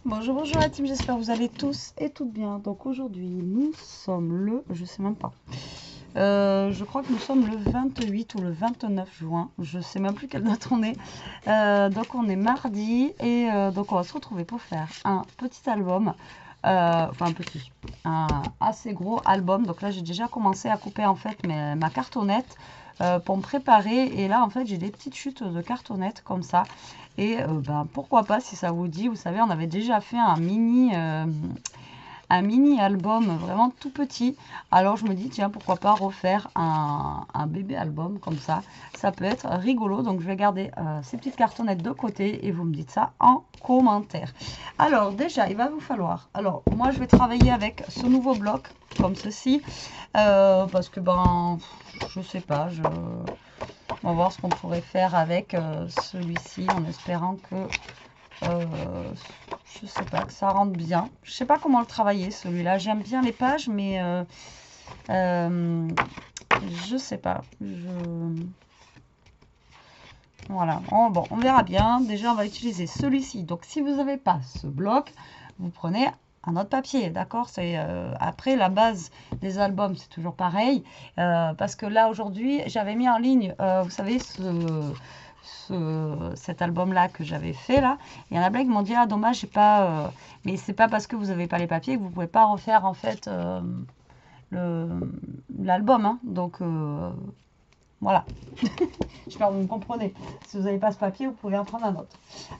Bonjour, bonjour la team, j'espère que vous allez tous et toutes bien. Donc aujourd'hui, nous sommes le, je sais même pas, je crois que nous sommes le 28 ou le 29 juin, je sais même plus quelle date on est. Donc on est mardi et donc on va se retrouver pour faire un petit album, enfin un assez gros album. Donc là j'ai déjà commencé à couper en fait ma cartonnette pour me préparer, et là en fait j'ai des petites chutes de cartonnette comme ça. Et ben, pourquoi pas, si ça vous dit. Vous savez, on avait déjà fait un mini album vraiment tout petit. Alors je me dis, tiens, pourquoi pas refaire un bébé album comme ça. Ça peut être rigolo. Donc je vais garder ces petites cartonnettes de côté et vous me dites ça en commentaire. Alors déjà, il va vous falloir... Alors moi, je vais travailler avec ce nouveau bloc comme ceci. Parce que, ben, je sais pas, on va voir ce qu'on pourrait faire avec celui-ci en espérant que, je sais pas, que ça rentre bien. Je sais pas comment le travailler celui-là. J'aime bien les pages, mais je sais pas. Voilà, bon, on verra bien. Déjà, on va utiliser celui-ci. Donc, si vous n'avez pas ce bloc, vous prenez un autre papier, d'accord? C'est après la base des albums, c'est toujours pareil, parce que là aujourd'hui, j'avais mis en ligne, vous savez, cet album-là que j'avais fait là. Il y en a plein qui m'ont dit, ah dommage, j'ai pas, mais c'est pas parce que vous n'avez pas les papiers que vous pouvez pas refaire en fait l'album, hein. Donc voilà. J'espère que vous me comprenez. Si vous n'avez pas ce papier, vous pouvez en prendre un autre.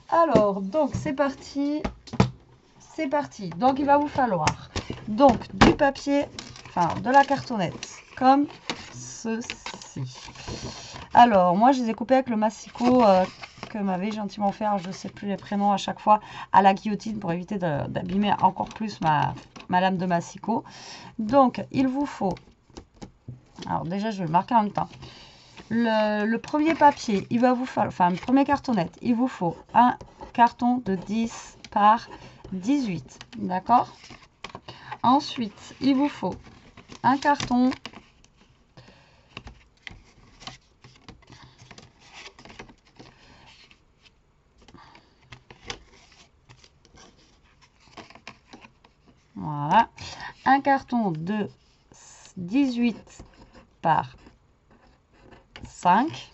Alors, donc, c'est parti. C'est parti. Donc, il va vous falloir donc du papier, enfin, de la cartonnette, comme ceci. Alors, moi, je les ai coupés avec le massicot que m'avait gentiment offert, je ne sais plus les prénoms à chaque fois, à la guillotine pour éviter d'abîmer encore plus ma lame de massicot. Donc, il vous faut... Alors, déjà, je vais le marquer en même temps. Le premier papier, il va vous falloir, enfin, le premier cartonnette, il vous faut un carton de 10 par 18, d'accord? Ensuite, il vous faut un carton voilà, un carton de 18 par 5,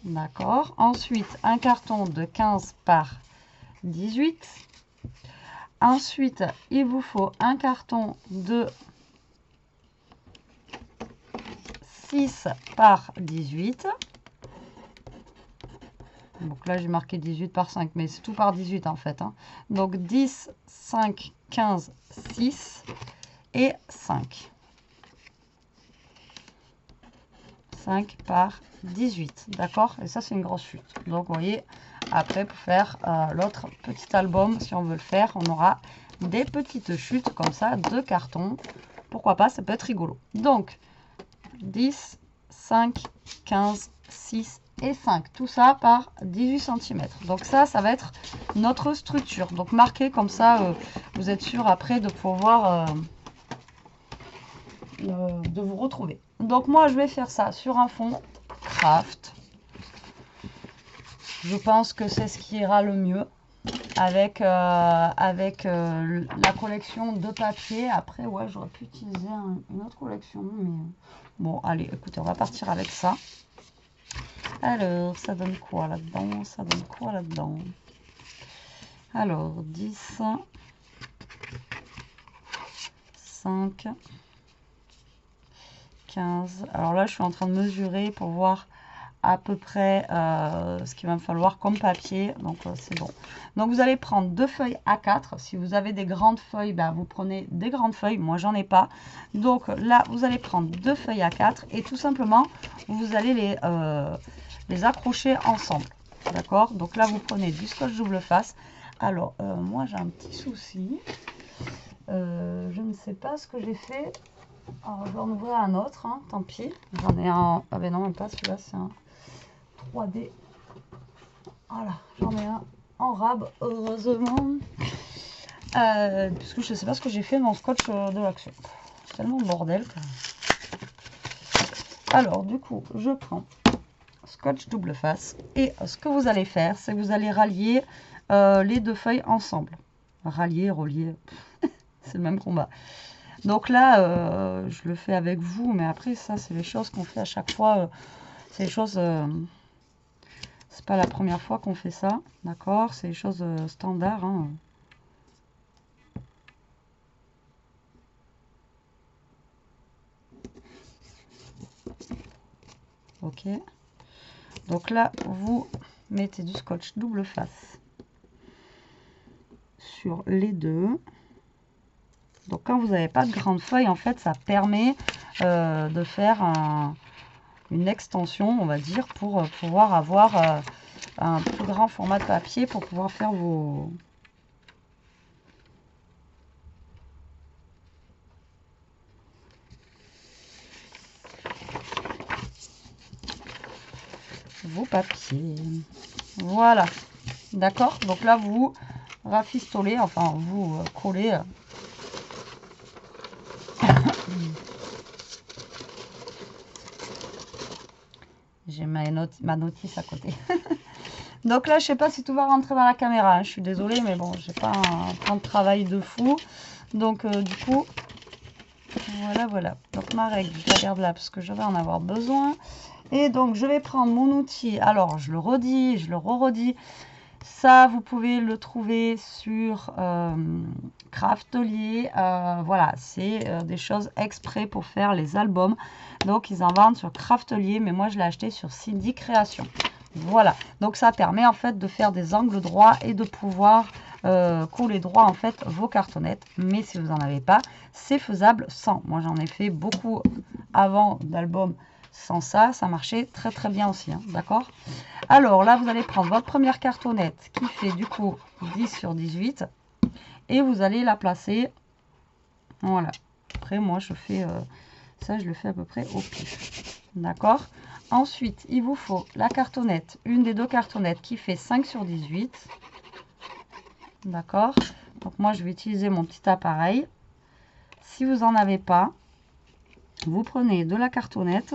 d'accord? Ensuite, un carton de 15 par 18. Ensuite, il vous faut un carton de 6 par 18. Donc là, j'ai marqué 18 par 5, mais c'est tout par 18 en fait, hein. Donc 10, 5, 15, 6 et 5. 5 par 18, d'accord? Et ça, c'est une grosse chute. Donc, vous voyez, après, pour faire l'autre petit album, si on veut le faire, on aura des petites chutes comme ça, de carton. Pourquoi pas, ça peut être rigolo. Donc, 10, 5, 15, 6 et 5. Tout ça par 18 cm. Donc ça va être notre structure. Donc, marquez comme ça, vous êtes sûr après de pouvoir... de vous retrouver. Donc moi je vais faire ça sur un fond craft. Je pense que c'est ce qui ira le mieux avec, la collection de papier. Après ouais, j'aurais pu utiliser une autre collection, mais bon allez, écoutez, on va partir avec ça. Alors ça donne quoi là-dedans? Ça donne quoi là-dedans? Alors 10, 5, 15. Alors là, je suis en train de mesurer pour voir à peu près ce qu'il va me falloir comme papier. Donc, c'est bon. Donc, vous allez prendre 2 feuilles A4. Si vous avez des grandes feuilles, ben, vous prenez des grandes feuilles. Moi, j'en ai pas. Donc, là, vous allez prendre 2 feuilles A4 et tout simplement, vous allez les accrocher ensemble. D'accord? Donc là, vous prenez du scotch double face. Alors, moi, j'ai un petit souci. Je ne sais pas ce que j'ai fait. Alors, je vais en ouvrir un autre, hein, tant pis. J'en ai un. Ah ben non, même pas celui-là, c'est un 3D. Voilà, j'en ai un en rab, heureusement. Puisque je ne sais pas ce que j'ai fait mon scotch de l'action. C'est tellement bordel. Alors, du coup, je prends scotch double face. Et ce que vous allez faire, c'est que vous allez rallier les deux feuilles ensemble. Rallier, relier, c'est le même combat. Donc là, je le fais avec vous, mais après, ça, c'est les choses qu'on fait à chaque fois. C'est les choses... c'est pas la première fois qu'on fait ça, d'accord? C'est les choses standards, hein. Ok. Donc là, vous mettez du scotch double face sur les deux. Donc quand vous n'avez pas de grande feuille, en fait, ça permet de faire une extension, on va dire, pour pouvoir avoir un plus grand format de papier pour pouvoir faire vos... vos papiers. Voilà. D'accord? Donc là, vous rafistolez, enfin, vous collez... J'ai ma notice à côté. Donc là, je sais pas si tout va rentrer dans la caméra, hein. Je suis désolée, mais bon, j'ai pas un temps de travail de fou. Donc du coup, voilà. Donc ma règle, je la garde là parce que je vais en avoir besoin. Et donc, je vais prendre mon outil. Alors, je le redis, je le re-redis. Ça, vous pouvez le trouver sur Craftelier. Voilà, c'est des choses exprès pour faire les albums. Donc, ils en vendent sur Craftelier, mais moi, je l'ai acheté sur Cindy Création. Voilà, donc ça permet en fait de faire des angles droits et de pouvoir coller droit en fait vos cartonnettes. Mais si vous n'en avez pas, c'est faisable sans. Moi, j'en ai fait beaucoup avant d'albums sans ça. Ça marchait très très bien aussi, hein, d'accord? Alors là, vous allez prendre votre première cartonnette qui fait du coup 10 sur 18 et vous allez la placer. Voilà. Après, moi, je fais ça, je le fais à peu près au pif. D'accord? Ensuite, il vous faut la cartonnette, une des deux cartonnettes qui fait 5 sur 18. D'accord? Donc moi, je vais utiliser mon petit appareil. Si vous n'en avez pas, vous prenez de la cartonnette,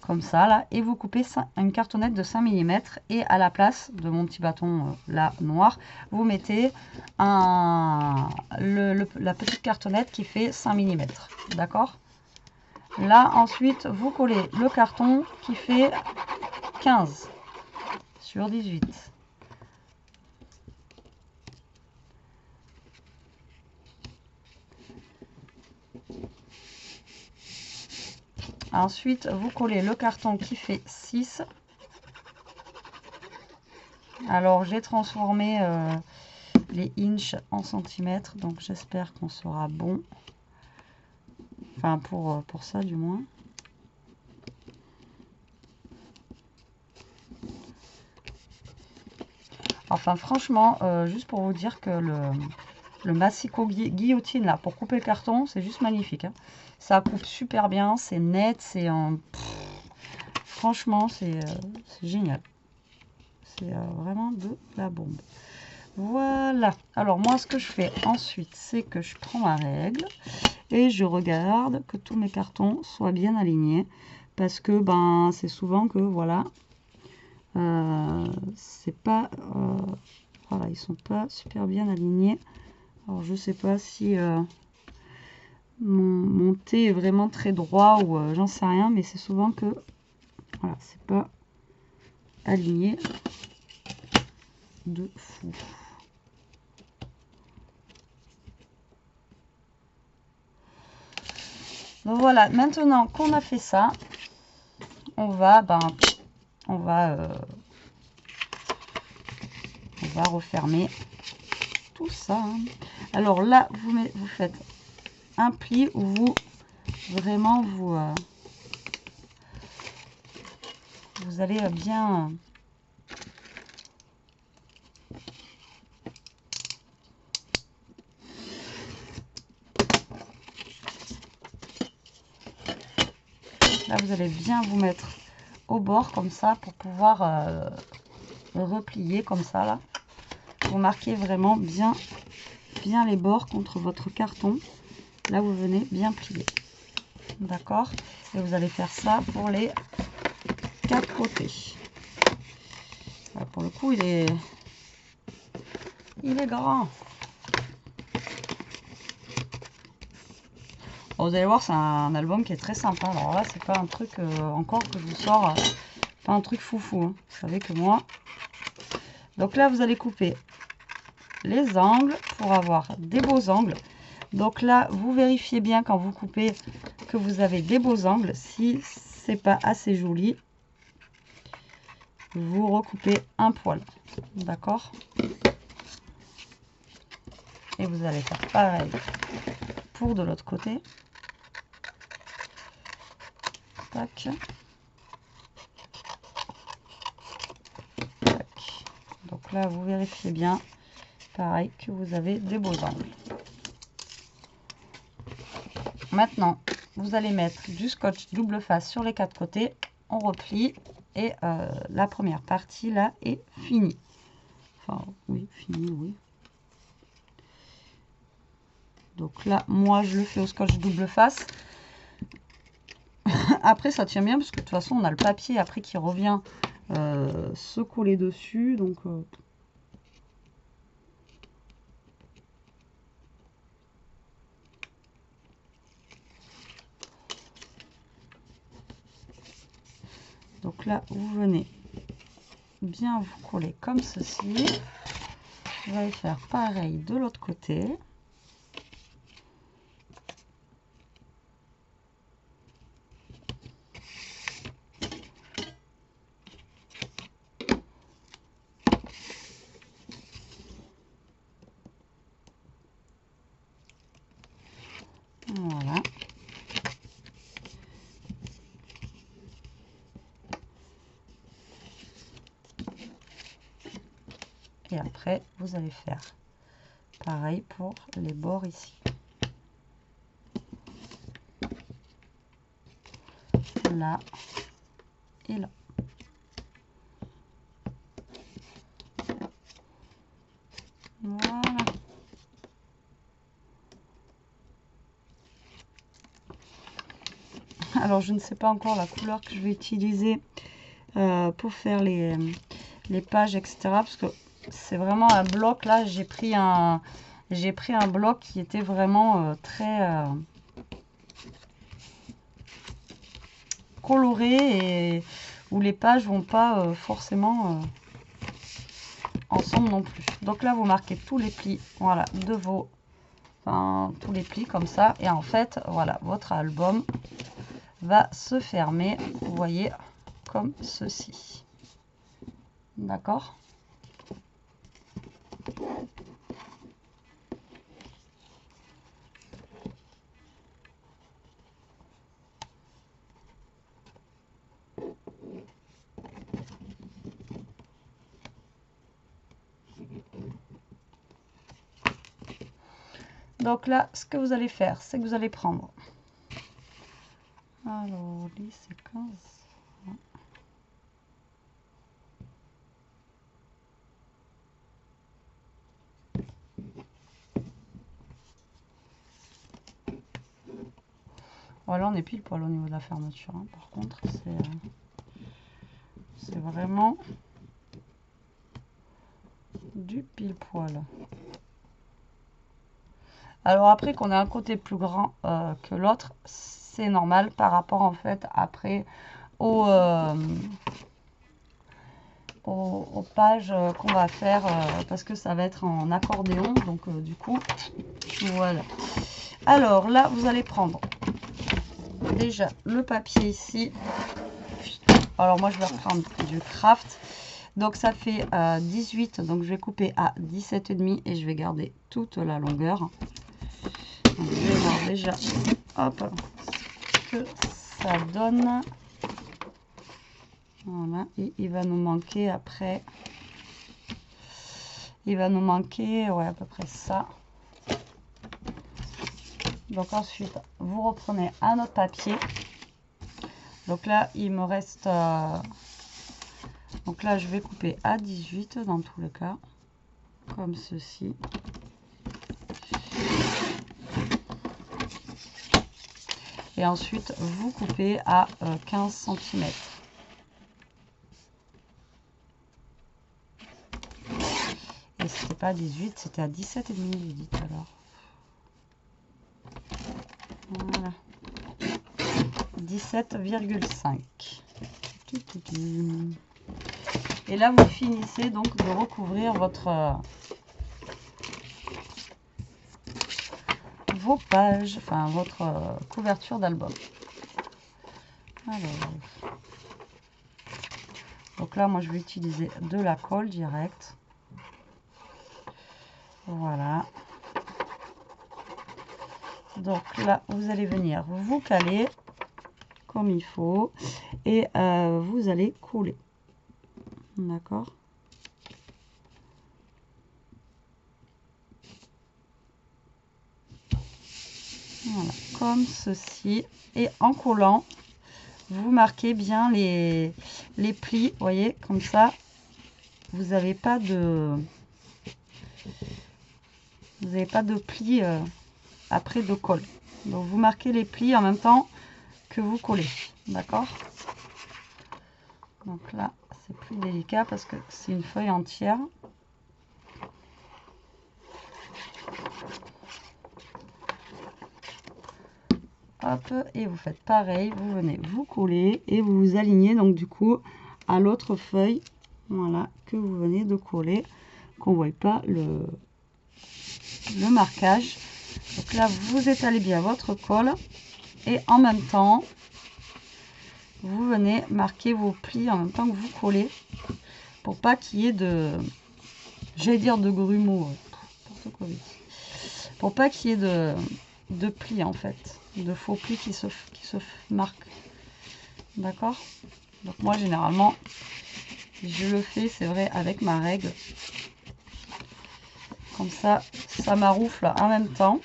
comme ça, là, et vous coupez une cartonnette de 5 mm. Et à la place de mon petit bâton là, noir, vous mettez la petite cartonnette qui fait 5 mm. D'accord? Là, ensuite, vous collez le carton qui fait 15 sur 18. Ensuite, vous collez le carton qui fait 6. Alors, j'ai transformé les inches en centimètres, donc j'espère qu'on sera bon. Enfin, pour ça, du moins. Enfin, franchement, juste pour vous dire que le massicot guillotine, là, pour couper le carton, c'est juste magnifique, hein. Ça coupe super bien, c'est net, c'est un... Franchement, c'est génial. C'est vraiment de la bombe. Voilà. Alors, moi, ce que je fais ensuite, c'est que je prends ma règle et je regarde que tous mes cartons soient bien alignés. Parce que, ben, c'est souvent que, voilà, c'est pas... voilà, ils sont pas super bien alignés. Alors, je sais pas si mon thé est vraiment très droit ou j'en sais rien, mais c'est souvent que, voilà, c'est pas aligné de fou. Donc voilà, maintenant qu'on a fait ça, on va refermer tout ça, hein. Alors là, vous faites un pli où vous vraiment vous allez bien là, vous allez bien vous mettre au bord comme ça pour pouvoir replier comme ça là. Vous marquez vraiment bien les bords contre votre carton. Là, vous venez bien plier. D'accord? Et vous allez faire ça pour les 4 côtés. Voilà, pour pour le coup, il est grand. Bon, vous allez voir, c'est un album qui est très sympa. Alors là, c'est pas un truc encore que je vous sors, pas un truc foufou. Hein. Vous savez que moi. Donc là, vous allez couper les angles pour avoir des beaux angles. Donc là, vous vérifiez bien quand vous coupez que vous avez des beaux angles. Si c'est pas assez joli, vous recoupez un poil. D'accord? Et vous allez faire pareil pour de l'autre côté. Tac. Tac. Donc là, vous vérifiez bien, pareil, que vous avez des beaux angles. Maintenant, vous allez mettre du scotch double face sur les 4 côtés. On replie et la première partie là est finie. Enfin, oui, finie, oui. Donc là, moi, je le fais au scotch double face. Après, ça tient bien parce que de toute façon, on a le papier après qui revient se coller dessus. Donc, là, vous venez bien vous coller comme ceci. Vous allez faire pareil de l'autre côté. Voilà. Et après, vous allez faire pareil pour les bords ici. Là et là. Voilà. Alors, je ne sais pas encore la couleur que je vais utiliser pour faire les pages, etc. Parce que c'est vraiment un bloc. Là, j'ai pris un bloc qui était vraiment très coloré et où les pages vont pas forcément ensemble non plus. Donc là, vous marquez tous les plis, voilà, de vos, enfin, tous les plis comme ça. Et en fait, voilà, votre album va se fermer, vous voyez, comme ceci. D'accord? Donc là, ce que vous allez faire, c'est que vous allez prendre. Alors, les séquences. Voilà, on est pile poil au niveau de la fermeture. Hein. Par contre, c'est vraiment du pile poil. Alors après qu'on ait un côté plus grand que l'autre, c'est normal par rapport en fait après aux pages qu'on va faire parce que ça va être en accordéon. Donc du coup, voilà. Alors là, vous allez prendre déjà le papier ici. Alors moi, je vais reprendre du craft. Donc ça fait 18, donc je vais couper à 17,5 et je vais garder toute la longueur. Donc, je vais voir déjà hop, ce que ça donne. Voilà, et il va nous manquer après. Il va nous manquer, ouais, à peu près ça. Donc ensuite, vous reprenez un autre papier. Donc là, il me reste... donc là, je vais couper à 18 dans tous les cas. Comme ceci. Et ensuite, vous coupez à 15 cm. Et c'était pas 18, c'était à 17,5, vous dites alors. Voilà. 17,5. Et là, vous finissez donc de recouvrir vos pages, enfin votre couverture d'album. Alors, donc là, moi, je vais utiliser de la colle directe. Voilà. Donc là, vous allez venir vous caler comme il faut et vous allez coller. D'accord? Voilà, comme ceci. Et en collant, vous marquez bien les plis, vous voyez, comme ça, vous n'avez pas de plis après de colle. Donc vous marquez les plis en même temps que vous collez, d'accord? Donc là, c'est plus délicat parce que c'est une feuille entière. Hop, et vous faites pareil, vous venez vous coller et vous vous alignez donc du coup à l'autre feuille, voilà, que vous venez de coller, qu'on ne voit pas le marquage. Donc là, vous étalez bien votre colle et en même temps, vous venez marquer vos plis en même temps que vous collez pour pas qu'il y ait de, j'allais dire de grumeaux, pour pas qu'il y ait de plis en fait, de faux plis qui se marquent. D'accord? Donc moi généralement je le fais, c'est vrai, avec ma règle. Comme ça, ça maroufle en même temps.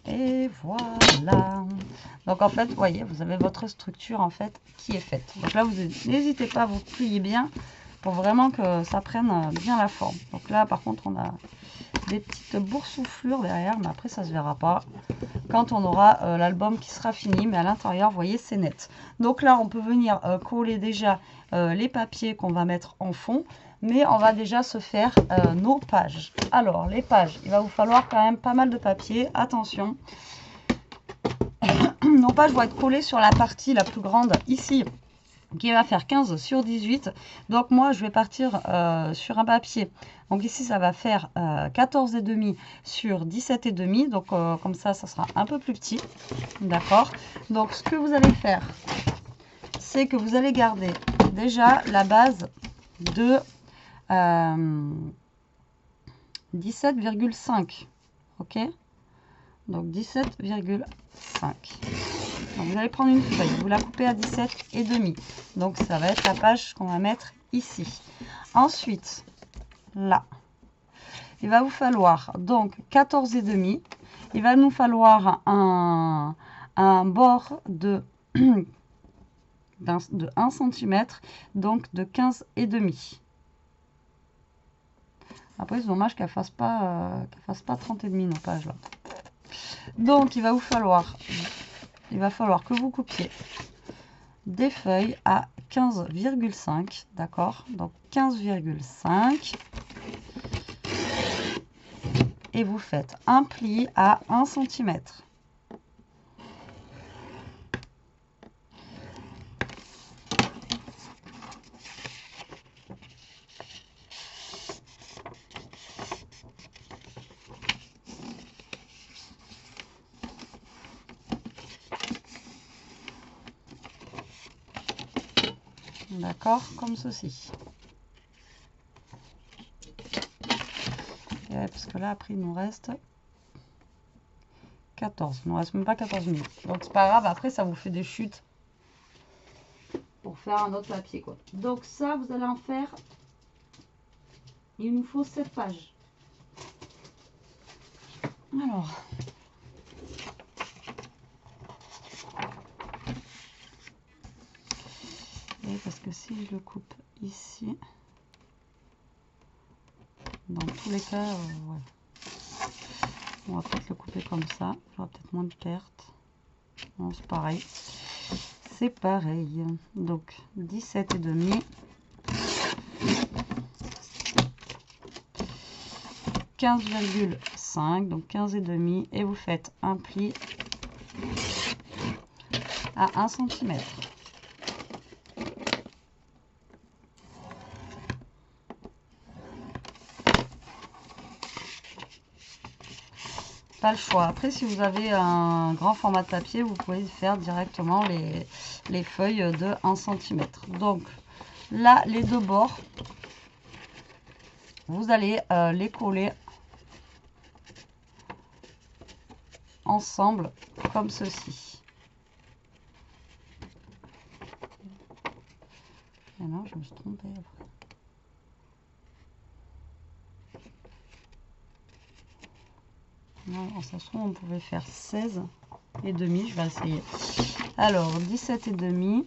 Et voilà. Donc en fait, vous voyez, vous avez votre structure en fait qui est faite. Donc là, vous n'hésitez pas à vous plier bien pour vraiment que ça prenne bien la forme. Donc là, par contre, on a des petites boursouflures derrière, mais après, ça se verra pas quand on aura l'album qui sera fini. Mais à l'intérieur, vous voyez, c'est net. Donc là, on peut venir coller déjà les papiers qu'on va mettre en fond. Mais on va déjà se faire nos pages. Alors, les pages, il va vous falloir quand même pas mal de papier. Attention. Nos pages vont être collées sur la partie la plus grande ici, qui va faire 15 sur 18. Donc moi, je vais partir sur un papier. Donc ici, ça va faire 14,5 sur 17,5. Donc comme ça sera un peu plus petit. D'accord? Donc ce que vous allez faire, c'est que vous allez garder déjà la base de 17,5. Ok? Donc 17,5. Vous allez prendre une feuille, vous la coupez à 17,5. Donc ça va être la page qu'on va mettre ici. Ensuite, là, il va vous falloir donc 14,5. Il va nous falloir un bord de 1 cm, donc de 15,5. Après, c'est dommage qu'elle fasse pas 30,5 nos pages là. Donc, il va falloir que vous coupiez des feuilles à 15,5, d'accord? Donc 15,5 et vous faites un pli à 1 cm. D'accord, comme ceci. Et parce que là, après, il nous reste 14. Il ne nous reste même pas 14 minutes. Donc, c'est pas grave. Après, ça vous fait des chutes pour faire un autre papier, quoi. Donc, ça, vous allez en faire. Il nous faut 7 pages. Alors. Et parce que si je le coupe ici, dans tous les cas, ouais. On va peut-être le couper comme ça. J'aurai peut-être moins de pertes. Non, c'est pareil. c'est pareil. Donc 17,5. 15,5, donc 15,5, et vous faites un pli à 1 cm. Pas le choix. Après, si vous avez un grand format de papier, vous pouvez faire directement les feuilles de 1 cm. Donc là, les deux bords, vous allez les coller ensemble comme ceci. Et non, je me suis trompée après. Non, ça se trouve, on pouvait faire 16,5. Je vais essayer. Alors, 17,5.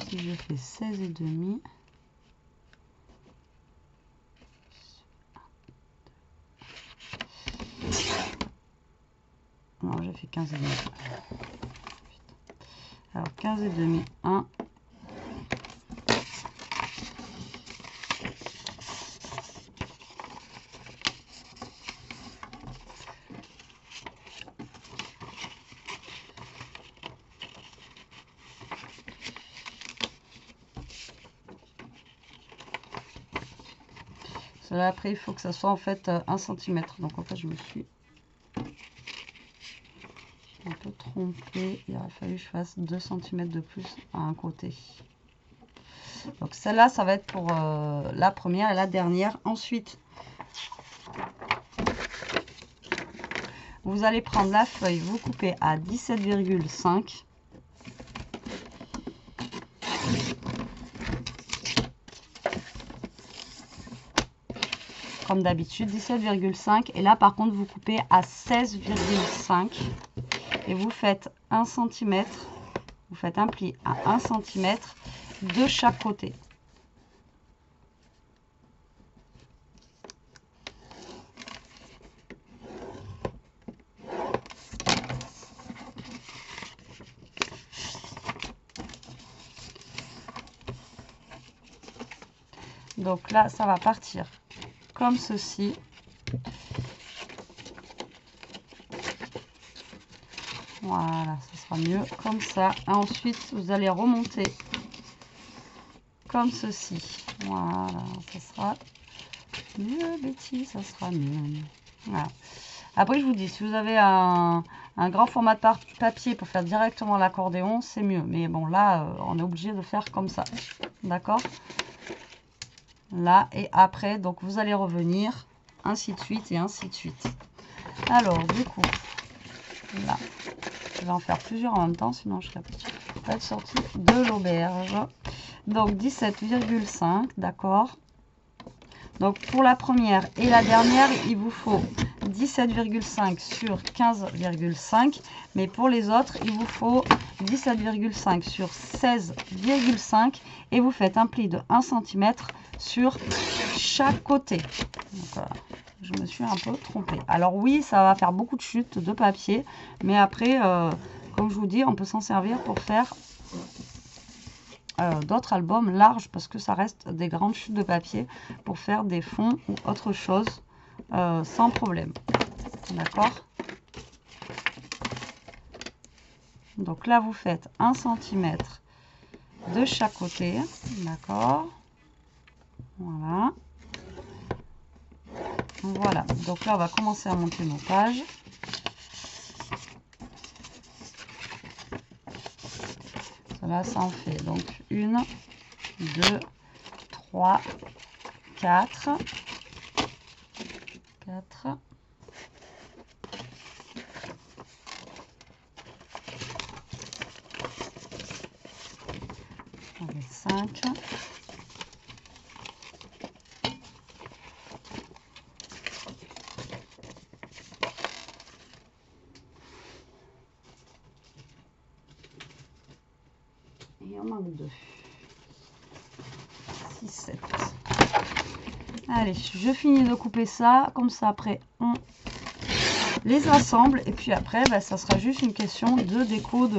Si je fais 16,5. Non, j'ai fait 15,5. Alors, 15,5, 1. Là, après, il faut que ça soit en fait 1 cm. Donc, en fait, je me suis un peu trompée. Il aurait fallu que je fasse 2 cm de plus à un côté. Donc, celle-là, ça va être pour la première et la dernière. Ensuite, vous allez prendre la feuille, vous coupez à 17,5. Comme d'habitude, 17,5. Et là, par contre, vous coupez à 16,5. Et vous faites 1 cm. Vous faites un pli à 1 cm de chaque côté. Donc là, ça va partir comme ceci. Voilà, ça sera mieux comme ça. Et ensuite, vous allez remonter comme ceci. Voilà, ça sera mieux, Betty, ça sera mieux. Voilà. Après, je vous dis, si vous avez un grand format de papier pour faire directement l'accordéon, c'est mieux. Mais bon, là, on est obligé de faire comme ça. D'accord ? Là, et après, donc vous allez revenir, ainsi de suite et ainsi de suite. Alors, du coup, là, je vais en faire plusieurs en même temps, sinon je ne serai pas sortie de l'auberge. Donc, 17,5, d'accord. Donc, pour la première et la dernière, il vous faut 17,5 sur 15,5. Mais pour les autres, il vous faut 17,5 sur 16,5. Et vous faites un pli de 1 cm sur chaque côté. Donc, je me suis un peu trompée. Alors oui, ça va faire beaucoup de chutes de papier. Mais après, comme je vous dis, on peut s'en servir pour faire d'autres albums larges, parce que ça reste des grandes chutes de papier pour faire des fonds ou autre chose sans problème. D'accord? Donc là, vous faites 1 cm de chaque côté. D'accord? Voilà. Voilà. Donc là, on va commencer à monter nos pages. Là, ça en fait donc 1, 2, 3, 4. 4. On fait 5. Et on manque 2. 6, 7. Allez, je finis de couper ça. Comme ça, après, on les assemble. Et puis après, bah, ça sera juste une question de déco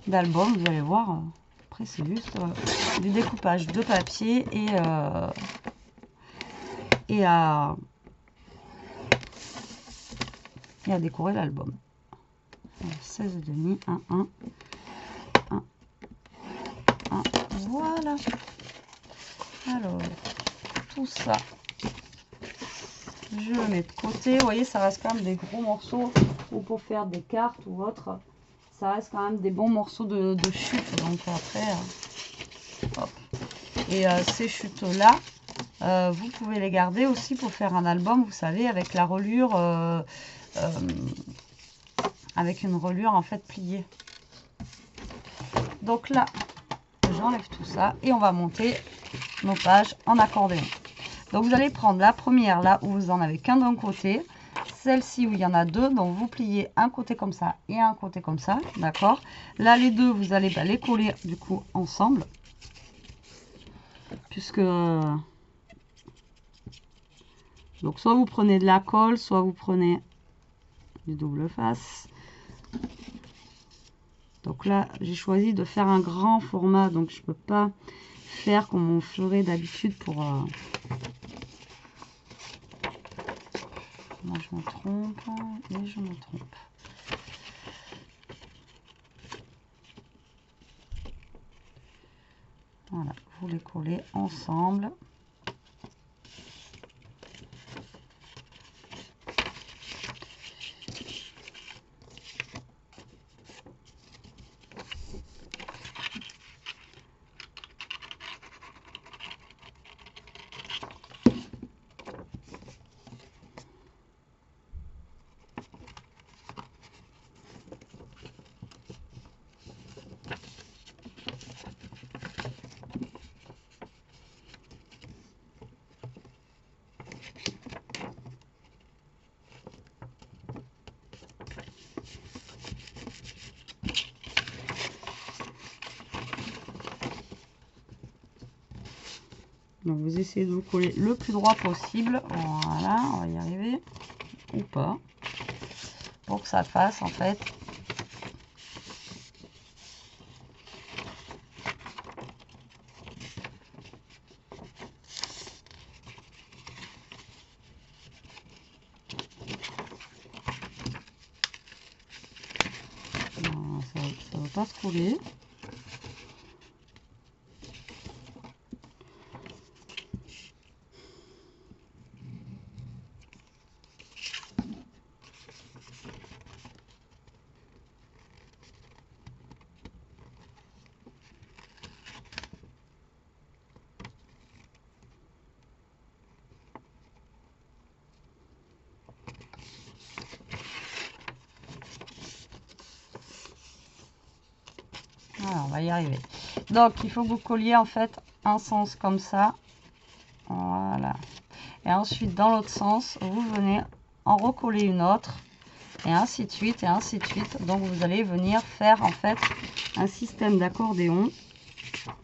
d'album. Vous allez voir. Après, c'est juste du découpage de papier et à décorer l'album. 16,5, 1, 1, 1, 1. Voilà. Alors, tout ça, je le mets de côté. Vous voyez, ça reste quand même des gros morceaux ou pour faire des cartes ou autre. Ça reste quand même des bons morceaux de chute. Donc après, hop. Et ces chutes-là, vous pouvez les garder aussi pour faire un album, vous savez, avec la reliure, avec une reliure en fait pliée. Donc là, j'enlève tout ça et on va monter nos pages en accordéon. Donc vous allez prendre la première là où vous en avez qu'un d'un côté, celle-ci où il y en a deux, donc vous pliez un côté comme ça et un côté comme ça, d'accord. Là les deux vous allez les coller du coup ensemble, puisque donc soit vous prenez de la colle, soit vous prenez du double face. Donc là j'ai choisi de faire un grand format, donc je peux pas faire comme on ferait d'habitude pour moi je me trompe et je me trompe. Voilà, vous les collez ensemble. Donc vous essayez de vous coller le plus droit possible. Voilà, on va y arriver. Ou pas. Pour que ça fasse en fait. Non, ça ne va pas se coller. Voilà, on va y arriver. Donc, il faut que vous colliez en fait un sens comme ça. Voilà. Et ensuite, dans l'autre sens, vous venez en recoller une autre. Et ainsi de suite, et ainsi de suite. Donc, vous allez venir faire en fait un système d'accordéon.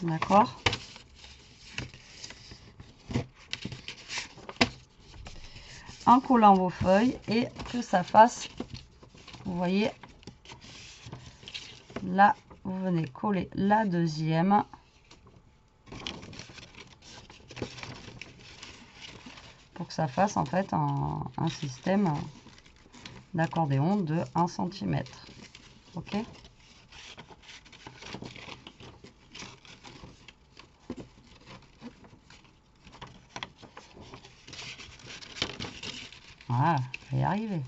D'accord ? En collant vos feuilles et que ça fasse, vous voyez, là, vous venez coller la deuxième. Pour que ça fasse en fait un système d'accordéon de 1 cm. Ok ? Voilà, je vais y arriver.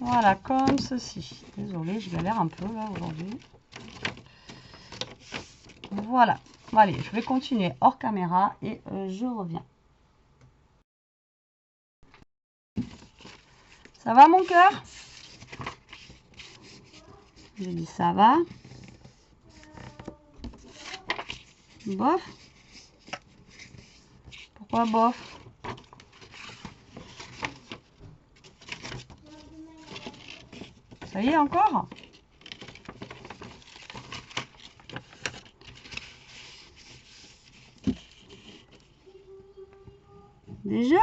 Voilà, comme ceci. Désolée, je galère un peu là aujourd'hui. Voilà. Bon, allez, je vais continuer hors caméra et je reviens. Ça va mon cœur? J'ai dit ça va. Bof. Pourquoi bof? Ça y est encore? Déjà?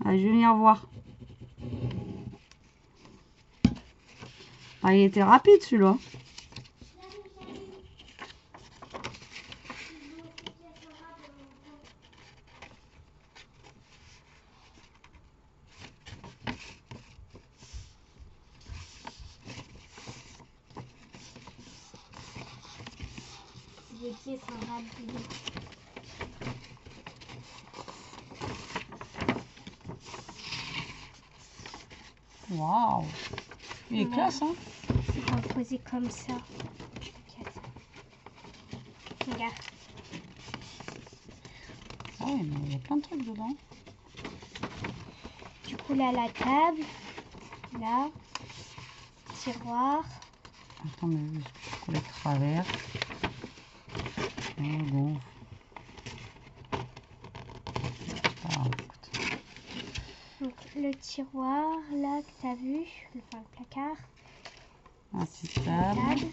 Ah, je vais venir voir. Ah, il était rapide celui-là. Les pieds sont rapides. Waouh! Il est classe, hein? On va poser comme ça. Regarde. Ah oui, mais il y a plein de trucs dedans. Du coup, là, la table. Là. Tiroir. Attends, mais je colle de travers. Oh, bon. Ah, écoute. Donc, le tiroir, là, que tu as vu. Enfin, le placard. Un petit La table. table.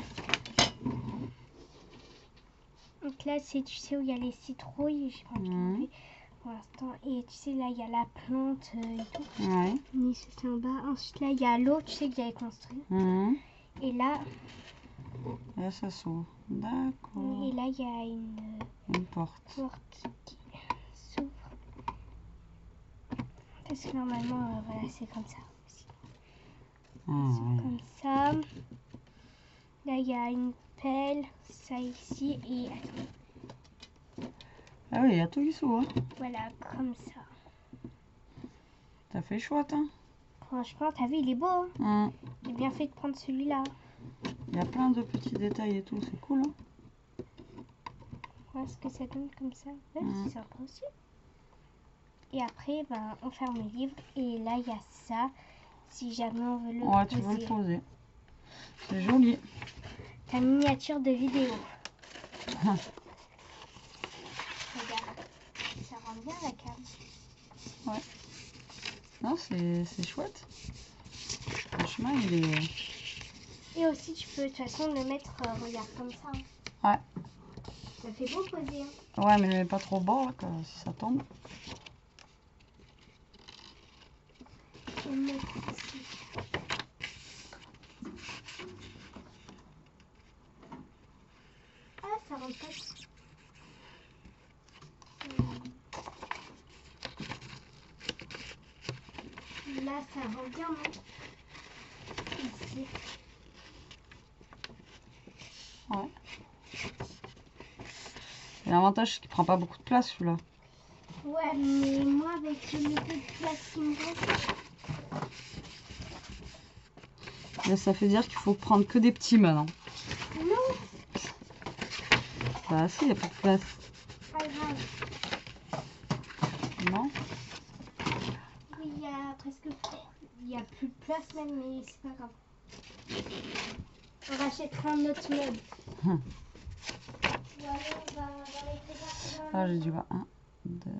Donc là, c'est, tu sais, où il y a les citrouilles. Je sais pas enlever pour l'instant. Et tu sais, là, il y a la plante et tout. Ouais. Mais c'était en bas. Ensuite, là, il y a l'eau, tu sais, que j'avais construit. Et là, Et là, ça s'ouvre. D'accord. et là, il y a Une porte. porte qui s'ouvre. Parce que normalement, voilà, c'est comme ça aussi. Ah, C'est ouais. comme ça. Là, il y a une pelle, ça ici, et attends, Ah oui, il y a tout qui s'ouvre. Hein. voilà, comme ça. T'as fait chouette, hein? Franchement, t'as vu, il est beau. Hein. J'ai bien fait de prendre celui-là. Il y a plein de petits détails et tout, c'est cool, hein? Voilà ce que ça donne comme ça. Ouais, c'est sympa aussi. Et après, ben, on ferme le livre. Et là, il y a ça. Si jamais on veut le Ouais, poser. tu veux le poser. C'est joli. Ta miniature de vidéo. Regarde. Ça rend bien la carte. Ouais. Non, c'est chouette. Franchement, il est... Et aussi, tu peux de toute façon le mettre, regarde, comme ça. Hein. Ouais. Ça fait beau poser. Hein. Ouais, mais ne le mets pas trop bas, là, si ça tombe. Je vais le mettre ici. Ah, ça rentre pas. Là, ça rend bien, non? Ici. Ouais. Et l'avantage, c'est qu'il prend pas beaucoup de place, celui-là. Ouais, mais moi, avec le peu de place qui me reste... Là, ça fait dire qu'il faut prendre que des petits maintenant. Non. Bah si, il n'y a pas de place. Pas grave. Non? Oui, il y a presque... Il n'y a plus de place même, mais c'est pas grave. On rachètera un autre meuble. Ou alors, on va les préparer dans Ah, j'ai dû voir 1, 2...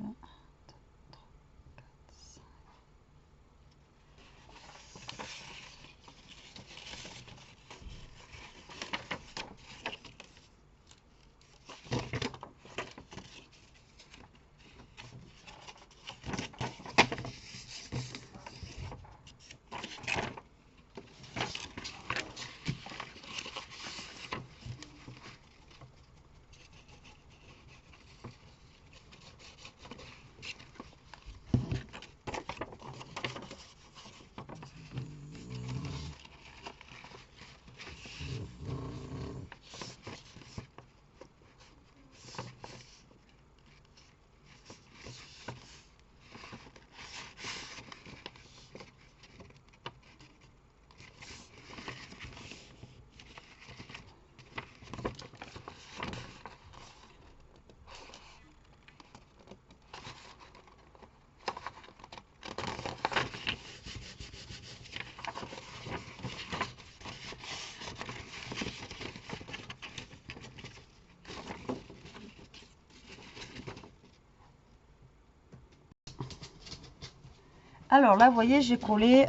Alors là, vous voyez, j'ai collé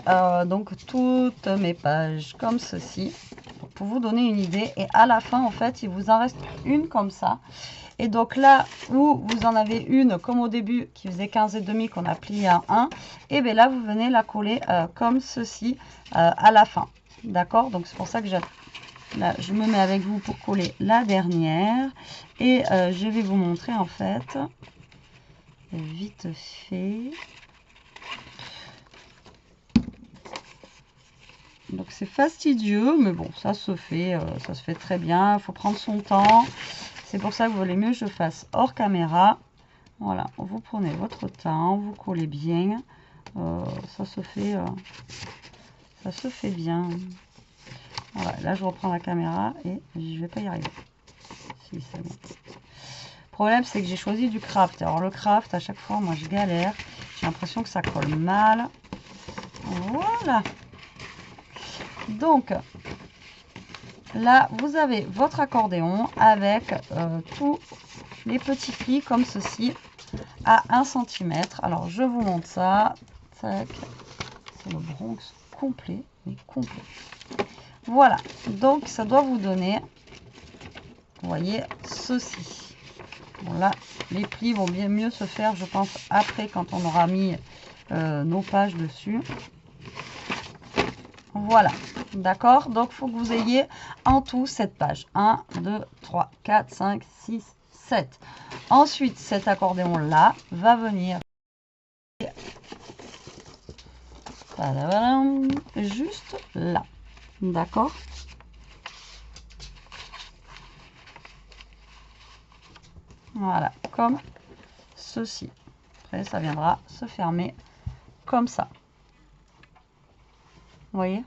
donc toutes mes pages comme ceci pour vous donner une idée. Et à la fin, en fait, il vous en reste une comme ça. Et donc là où vous en avez une comme au début qui faisait 15,5 qu'on a plié à 1, et bien là vous venez la coller comme ceci à la fin. D'accord? Donc c'est pour ça que là, je me mets avec vous pour coller la dernière. Et je vais vous montrer en fait vite fait. Donc c'est fastidieux, mais bon, ça se fait très bien. Il faut prendre son temps. C'est pour ça que vous voulez mieux que je fasse hors caméra. Voilà, vous prenez votre temps, vous collez bien. Ça se fait bien. Voilà, là je reprends la caméra et je vais pas y arriver. Si, c'est bon. Le problème c'est que j'ai choisi du craft. Alors le craft, à chaque fois, moi je galère. J'ai l'impression que ça colle mal. Voilà. Donc là, vous avez votre accordéon avec tous les petits plis comme ceci à 1 cm. Alors, je vous montre ça. C'est le Bronx complet, mais complet. Voilà. Donc, ça doit vous donner, vous voyez, ceci. Bon, là, les plis vont bien mieux se faire, je pense, après, quand on aura mis nos pages dessus. Voilà, d'accord? Donc, il faut que vous ayez en tout 7 pages. 1, 2, 3, 4, 5, 6, 7. Ensuite, cet accordéon-là va venir juste là. D'accord? Voilà, comme ceci. Après, ça viendra se fermer comme ça. Vous voyez?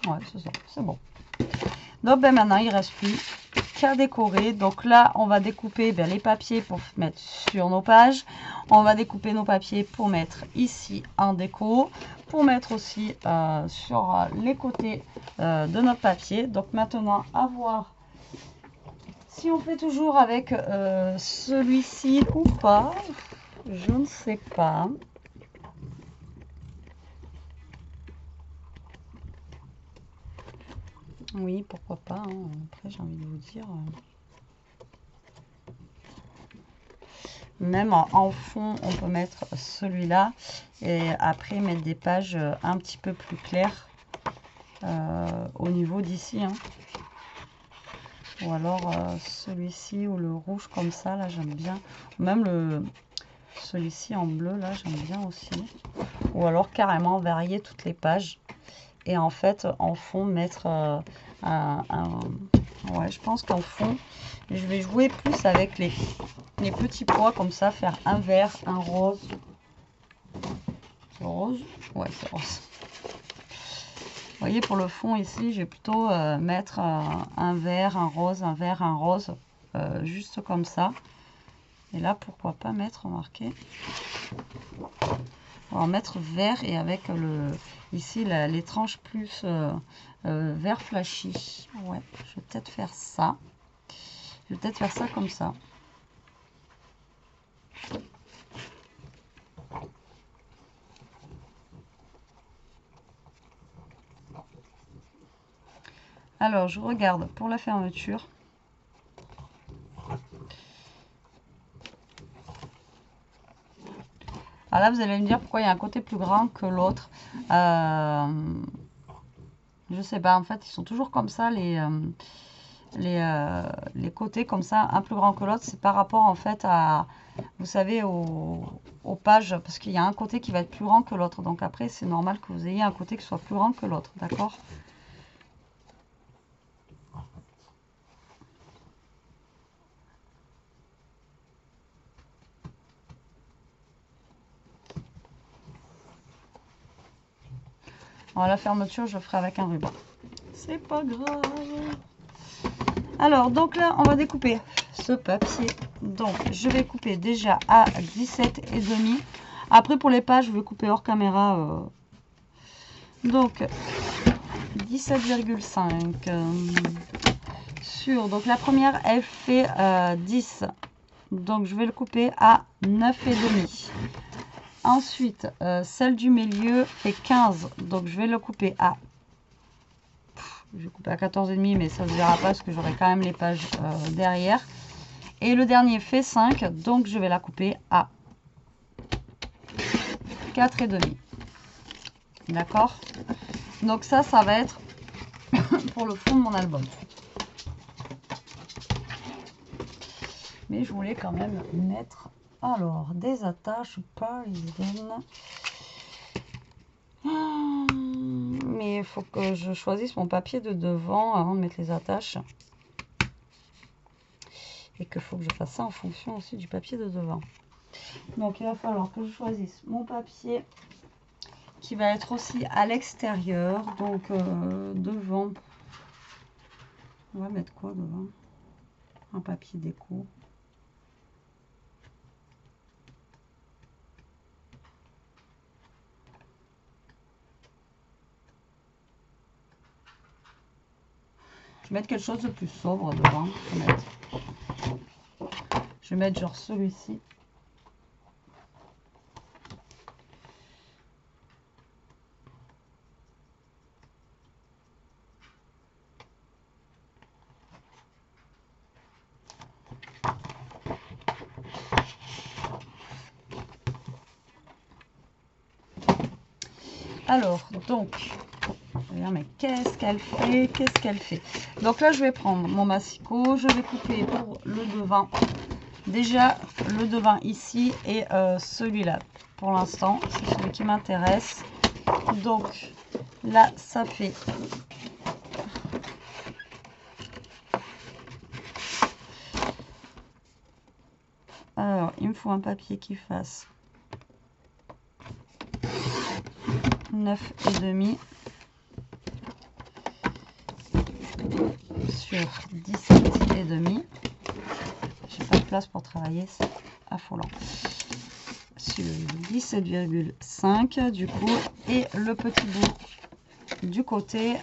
Ouais, c'est ça, c'est bon. Donc ben, maintenant, il ne reste plus qu'à décorer. Donc là, on va découper les papiers pour mettre sur nos pages. On va découper nos papiers pour mettre ici en déco. Pour mettre aussi sur les côtés de notre papier. Donc maintenant, à voir si on fait toujours avec celui-ci ou pas. Je ne sais pas. Oui, pourquoi pas. Hein. Après, j'ai envie de vous dire. Même en fond, on peut mettre celui-là. Et après, mettre des pages un petit peu plus claires au niveau d'ici. Hein. Ou alors celui-ci ou le rouge comme ça, là, j'aime bien. Même celui-ci en bleu, là, j'aime bien aussi. Ou alors carrément varier toutes les pages. Et en fait, en fond, mettre ouais, je pense qu'en fond, je vais jouer plus avec les petits pois comme ça, faire un vert, un rose. C'est rose? Ouais, c'est rose. Vous voyez, pour le fond ici, je vais plutôt mettre un vert, un rose, un vert, un rose, juste comme ça. Et là, pourquoi pas mettre, remarquez, on va mettre vert et avec ici les tranches plus vert flashy. Ouais, je vais peut-être faire ça. Je vais peut-être faire ça comme ça. Alors, je regarde pour la fermeture. Alors là, vous allez me dire pourquoi il y a un côté plus grand que l'autre. Je sais pas, en fait, ils sont toujours comme ça, les côtés comme ça, un plus grand que l'autre. C'est par rapport, en fait, à, vous savez, aux pages, parce qu'il y a un côté qui va être plus grand que l'autre. Donc après, c'est normal que vous ayez un côté qui soit plus grand que l'autre, d'accord ? Alors, la fermeture, je ferai avec un ruban. C'est pas grave. Alors, donc là, on va découper ce papier. Donc, je vais couper déjà à 17,5. Après, pour les pages, je vais couper hors caméra. Donc, 17,5 Donc la première, elle fait 10. Donc je vais le couper à 9,5. Ensuite, celle du milieu fait 15. Donc je vais le couper à... Je vais couper à 14,5, mais ça ne se verra pas parce que j'aurai quand même les pages derrière. Et le dernier fait 5. Donc je vais la couper à 4,5. D'accord? Donc ça va être pour le fond de mon album. Mais je voulais quand même mettre, alors, des attaches parisiennes. Mais il faut que je choisisse mon papier de devant avant de mettre les attaches. Et qu'il faut que je fasse ça en fonction aussi du papier de devant. Donc il va falloir que je choisisse mon papier qui va être aussi à l'extérieur. Donc devant, on va mettre quoi devant? Un papier déco. Je vais mettre quelque chose de plus sobre devant. Je vais mettre genre celui-ci. Alors, donc, mais qu'est-ce qu'elle fait? Qu'est-ce qu'elle fait? Donc là, je vais prendre mon massicot. Je vais couper pour le devant. Déjà, le devant ici et celui-là. Pour l'instant, c'est celui qui m'intéresse. Donc, là, ça fait... Alors, il me faut un papier qui fasse 9,5 sur 17,5. J'ai pas de place pour travailler, c'est affolant. Sur 17,5 du coup, et le petit bout du côté,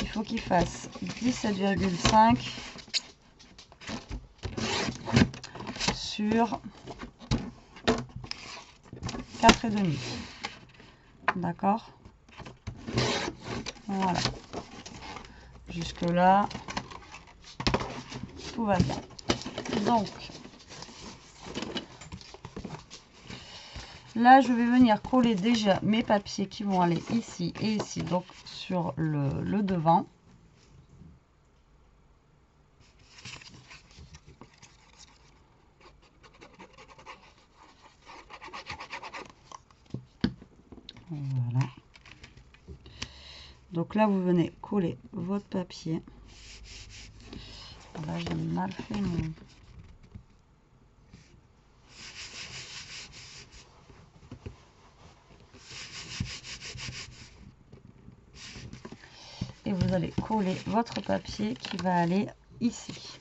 il faut qu'il fasse 17,5 sur 4,5. D'accord? Voilà. Jusque là, tout va bien. Donc, là, je vais venir coller déjà mes papiers qui vont aller ici et ici, donc sur le devant. Voilà. Donc là, vous venez coller votre papier. Là, j'ai mal fait mon... Et vous allez coller votre papier qui va aller ici.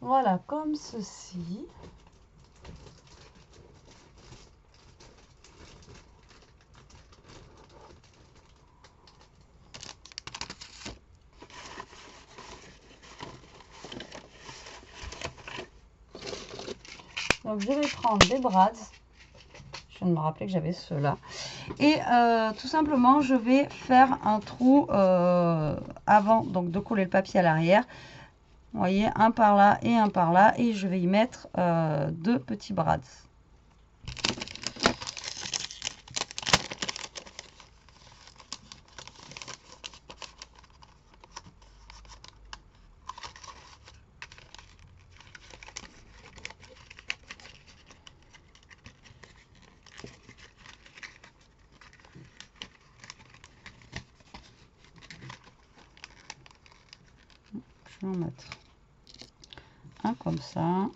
Voilà, comme ceci. Donc je vais prendre des brads. Je viens de me rappeler que j'avais ceux-là. Et tout simplement, je vais faire un trou avant donc de coller le papier à l'arrière. Vous voyez, un par là et un par là. Et je vais y mettre deux petits brads. Je vais en mettre un comme ça.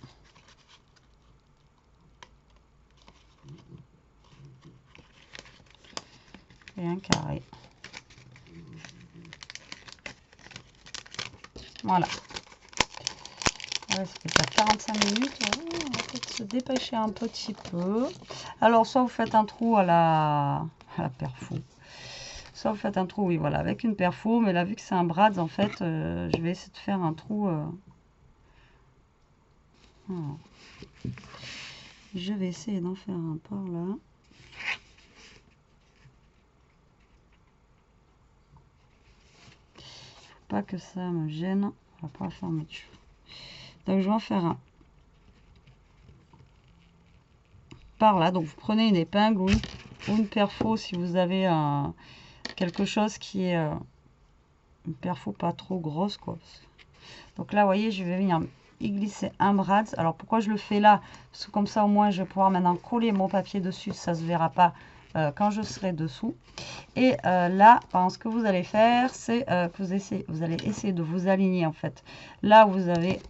Et un carré. Voilà. Ouais, ça fait déjà 45 minutes. Ouais, on va peut-être se dépêcher un petit peu. Alors, soit vous faites un trou à la perfo. Soit vous faites un trou, oui, voilà, avec une perfo. Mais là, vu que c'est un brads, en fait, je vais essayer de faire un trou. Voilà. Je vais essayer d'en faire un par là. Faut pas que ça me gêne pour la fermeture. Donc, je vais en faire un par là. Donc, vous prenez une épingle ou une perfo si vous avez quelque chose qui est une perfo pas trop grosse, quoi. Donc là, vous voyez, je vais venir y glisser un brads. Alors, pourquoi je le fais là? Parce que comme ça, au moins, je vais pouvoir maintenant coller mon papier dessus. Ça ne se verra pas quand je serai dessous. Et là, ce que vous allez faire, c'est que vous allez essayer de vous aligner, en fait. Là, vous avez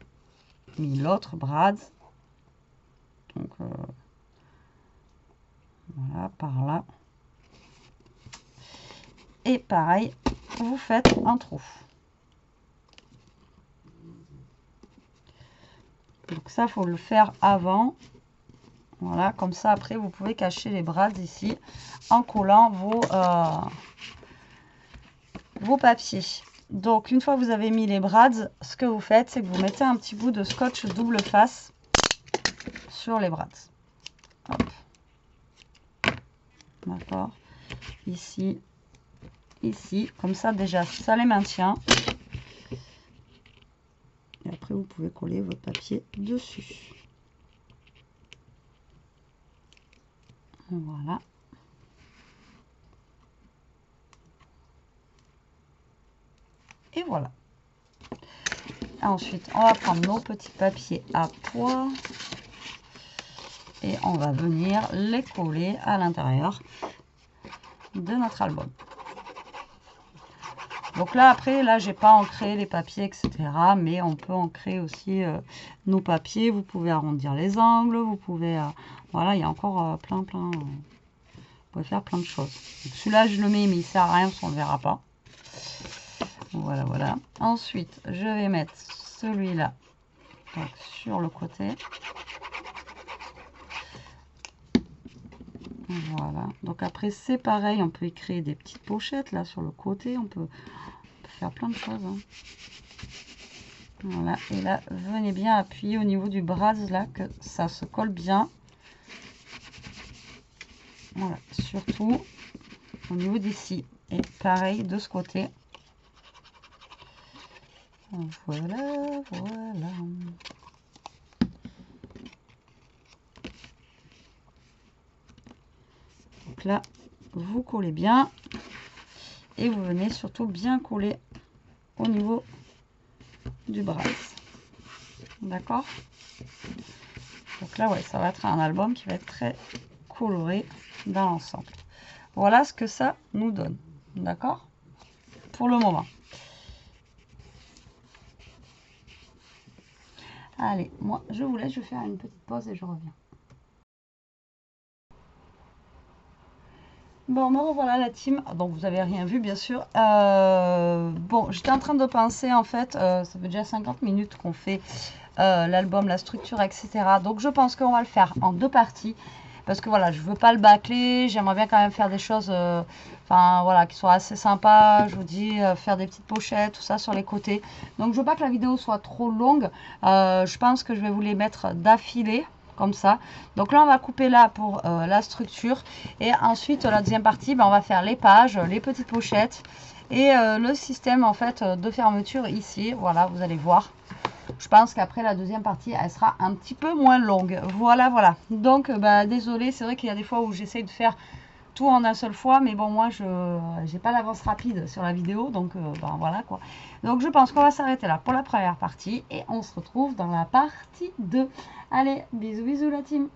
mis l'autre brads. Donc, voilà, par là. Et pareil, vous faites un trou. Donc ça, il faut le faire avant. Voilà, comme ça, après, vous pouvez cacher les brads ici en collant vos papiers. Donc, une fois que vous avez mis les brads, ce que vous faites, c'est que vous mettez un petit bout de scotch double face sur les brads. Hop. D'accord. Ici, ici. Comme ça, déjà, ça les maintient. Et après, vous pouvez coller votre papier dessus. Voilà. Et voilà. Ensuite, on va prendre nos petits papiers à pois. Et on va venir les coller à l'intérieur de notre album. Donc là, après, là, j'ai pas ancré les papiers, etc. Mais on peut ancrer aussi nos papiers. Vous pouvez arrondir les angles. Vous pouvez... voilà, il y a encore plein... vous pouvez faire plein de choses. Celui-là, je le mets, mais il sert à rien parce qu'on ne le verra pas. Voilà, voilà. Ensuite, je vais mettre celui-là sur le côté. Voilà. Donc après, c'est pareil. On peut y créer des petites pochettes là sur le côté. On peut faire plein de choses. Hein. Voilà. Et là, venez bien appuyer au niveau du bras là, que ça se colle bien. Voilà. Surtout au niveau d'ici. Et pareil de ce côté. Voilà, voilà. Donc là, vous collez bien. Et vous venez surtout bien coller au niveau du bras. D'accord? Donc là, ouais, ça va être un album qui va être très coloré dans l'ensemble. Voilà ce que ça nous donne. D'accord? Pour le moment. Allez, moi, je vous laisse, je vais faire une petite pause et je reviens. Bon, me revoilà la team. Donc, vous avez rien vu, bien sûr. Bon, j'étais en train de penser, en fait, ça fait déjà 50 minutes qu'on fait l'album, la structure, etc. Donc, je pense qu'on va le faire en 2 parties. Parce que, voilà, je veux pas le bâcler. J'aimerais bien quand même faire des choses, enfin, voilà, qui soient assez sympas. Je vous dis, faire des petites pochettes, tout ça sur les côtés. Donc, je veux pas que la vidéo soit trop longue. Je pense que je vais vous les mettre d'affilée. Comme ça. Donc là, on va couper là pour la structure. Et ensuite, la deuxième partie, on va faire les pages, les petites pochettes et le système en fait de fermeture ici. Voilà, vous allez voir. Je pense qu'après la deuxième partie, elle sera un petit peu moins longue. Voilà, voilà. Donc, désolé, c'est vrai qu'il y a des fois où j'essaie de faire tout en un seul fois, mais bon, moi, je n'ai pas d'avance rapide sur la vidéo, donc voilà quoi. Donc, je pense qu'on va s'arrêter là pour la première partie et on se retrouve dans la partie 2. Allez, bisous, bisous la team.